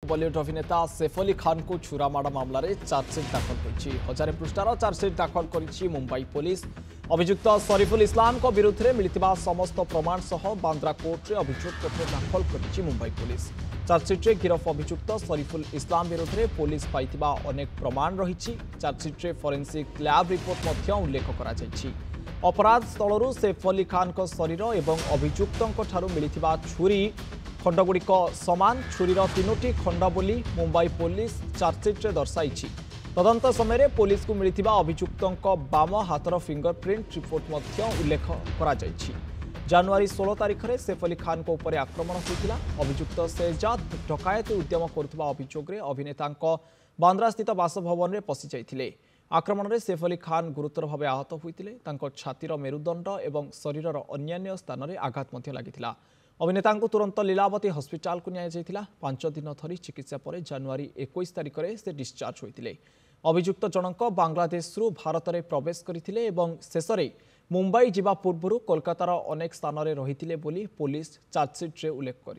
बॉलीवुड अभिनेता सैफ अली खान को छुरामाड़ मामलें चार्जसीट दाखल कर 1000 पृष्ठार चार्जसीट दाखल कर मुंबई पुलिस। अभियुक्त शरीफुल इस्लाम को विरुद्ध में मिलता समस्त प्रमाण सह बांद्रा कोर्ट में अभियोग पत्र दाखल कर मुंबई पुलिस। चार्जसीट्रे गिरफ अभियुक्त शरीफुल इस्लाम विरुद्ध में पुलिस पाइथिबा अनेक प्रमाण रही। चार्जसीट्रे फोरेंसिक लैब रिपोर्ट उल्लेख कर अपराध स्थलू सैफ अली खान को शरीर और अभियुक्तों मिलता छुरी खंडगुड़िक समान छुरीर 3टी खंड बोली मुंबई पुलिस चार्जसीट्रे दर्शाई। तदंत समय पुलिस को मिलता अभियुक्तों बाम हाथर फिंगरप्रिंट रिपोर्ट उल्लेख कर जनवरी 16 तारिख में सैफ अली खान को ऊपर आक्रमण होता। अभियुक्त शहजाद डकायत उद्यम करुवा अभियोग अभिनेता बांद्रा स्थित बासभवन में पशि जाते। आक्रमण में सैफ अली खान गुरुतर भाव आहत होते। छातीर मेरुदंड और शरीर अन्य स्थान में आघात लगी। अभिनेता को तुरंत लीलावती हस्पिटाल को निया 5 दिन धरी चिकित्सा पर जनवरी 21 तारिख में से डिस्चार्ज होते। अभियुक्त जनक बांग्लादेश भारत में प्रवेश करते शेष में मुंबई जावा पूर्व कोलकातार अनेक स्थान में रही पुलिस चार्जसीट्रे उल्लेख कर।